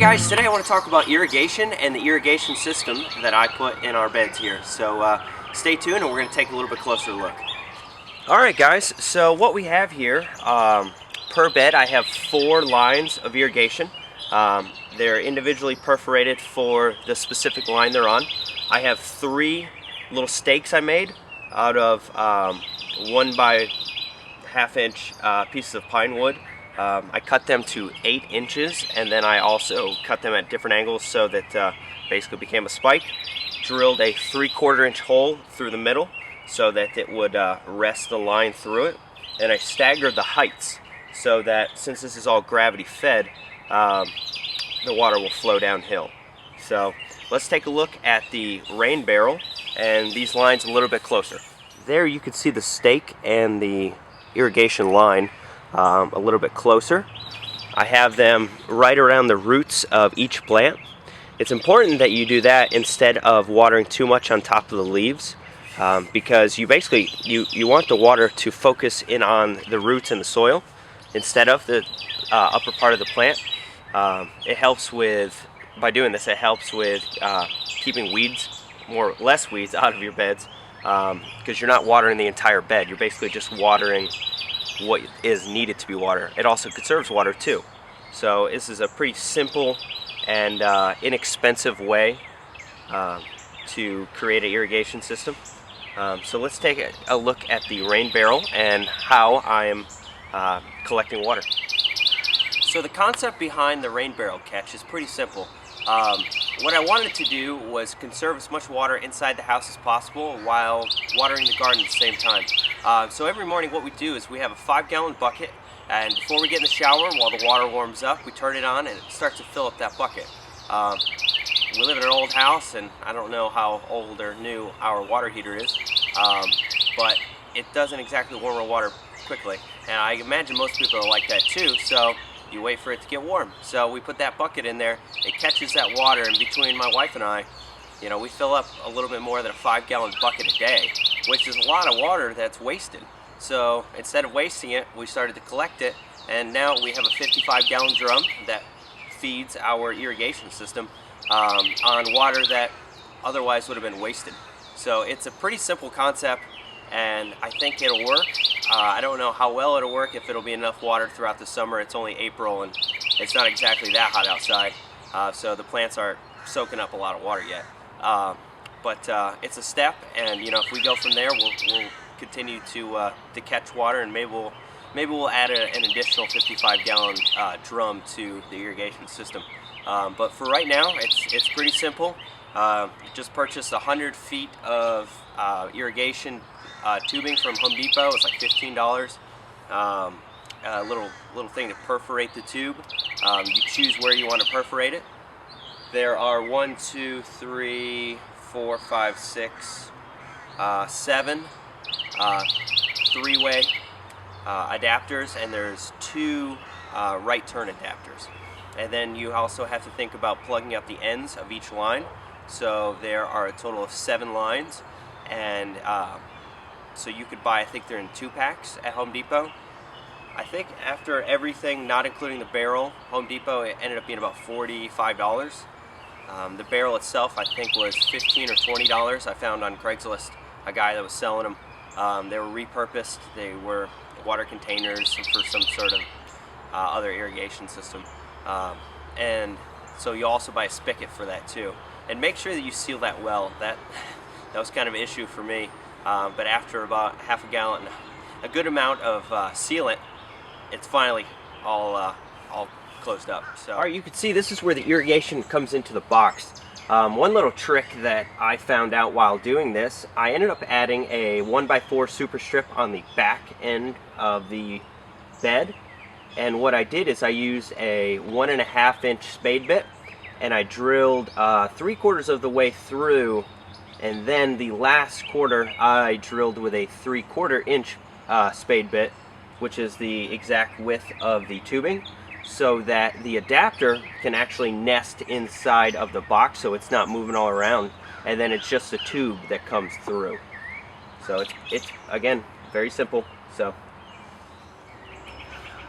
Guys, today I want to talk about irrigation and the irrigation system that I put in our beds here. So stay tuned and we're going to take a little bit closer look. Alright guys, so what we have here, per bed I have 4 lines of irrigation. They're individually perforated for the specific line they're on. I have 3 little stakes I made out of 1 by 1/2 inch pieces of pine wood. I cut them to 8 inches, and then I also cut them at different angles so that basically became a spike. Drilled a 3/4 inch hole through the middle so that it would rest the line through it. And I staggered the heights so that since this is all gravity fed, the water will flow downhill. So let's take a look at the rain barrel and these lines a little bit closer. There you can see the stake and the irrigation line a little bit closer. I have them right around the roots of each plant. It's important that you do that instead of watering too much on top of the leaves, because you basically you want the water to focus in on the roots and the soil instead of the upper part of the plant. It helps with, by doing this, it helps with keeping less weeds out of your beds, because you're not watering the entire bed. You're basically just watering what is needed to be watered. It also conserves water too. So this is a pretty simple and inexpensive way to create an irrigation system. So let's take a look at the rain barrel and how I am collecting water. So the concept behind the rain barrel catch is pretty simple. What I wanted to do was conserve as much water inside the house as possible while watering the garden at the same time. So every morning what we do is we have a 5-gallon bucket, and before we get in the shower, while the water warms up, we turn it on and it starts to fill up that bucket. We live in an old house, and I don't know how old or new our water heater is, but it doesn't exactly warm our water quickly, and I imagine most people are like that too. So you wait for it to get warm. So we put that bucket in there, it catches that water, and between my wife and I, you know, we fill up a little bit more than a 5-gallon bucket a day, which is a lot of water that's wasted. So instead of wasting it, we started to collect it, and now we have a 55-gallon drum that feeds our irrigation system on water that otherwise would have been wasted. So it's a pretty simple concept, and I think it'll work. I don't know how well it'll work, if it'll be enough water throughout the summer. It's only April and it's not exactly that hot outside, so the plants aren't soaking up a lot of water yet. But it's a step, and you know, if we go from there, we'll continue to catch water, and maybe we'll add an additional 55-gallon drum to the irrigation system. But for right now, it's pretty simple. Just purchased 100 feet of irrigation tubing from Home Depot. It's like $15. A little thing to perforate the tube. You choose where you want to perforate it. There are 1, 2, 3, 4, 5, 6, 7 3-way adapters, and there's 2 right turn adapters. And then you also have to think about plugging up the ends of each line. So there are a total of 7 lines, and so you could buy, I think they're in 2-packs at Home Depot. I think after everything, not including the barrel, Home Depot, it ended up being about $45. The barrel itself, I think, was $15 or $20. I found on Craigslist a guy that was selling them. They were repurposed. They were water containers for some sort of other irrigation system. And so you also buy a spigot for that too. And make sure that you seal that well. That was kind of an issue for me. But after about half a gallon, a good amount of sealant, it's finally all closed up. So, all right, you can see this is where the irrigation comes into the box. One little trick that I found out while doing this, I ended up adding a 1x4 super strip on the back end of the bed. And what I did is I used a 1.5 inch spade bit, and I drilled 3/4 of the way through, and then the last quarter I drilled with a 3/4 inch spade bit, which is the exact width of the tubing, so that the adapter can actually nest inside of the box, so it's not moving all around, and then it's just a tube that comes through. So it's again very simple. So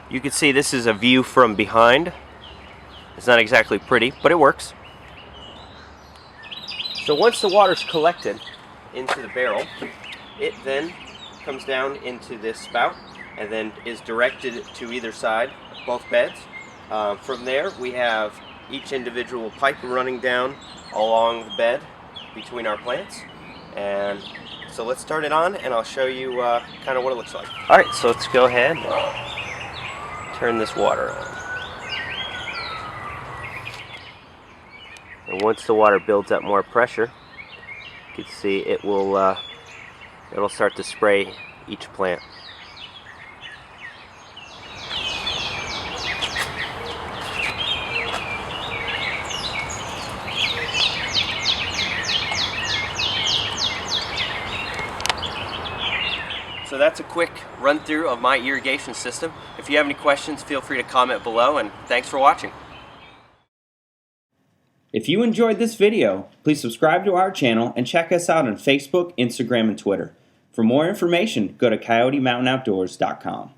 you can see this is a view from behind. It's not exactly pretty, but it works. So once the water's collected into the barrel, it then comes down into this spout and then is directed to either side of both beds. From there we have each individual pipe running down along the bed between our plants. And so let's start it on and I'll show you kind of what it looks like. Alright, so let's go ahead and turn this water on. And once the water builds up more pressure, you can see it will it'll start to spray each plant. So that's a quick run through of my irrigation system. If you have any questions, feel free to comment below, and thanks for watching. If you enjoyed this video, please subscribe to our channel and check us out on Facebook, Instagram, and Twitter. For more information, go to CoyoteMountainoutdoors.com.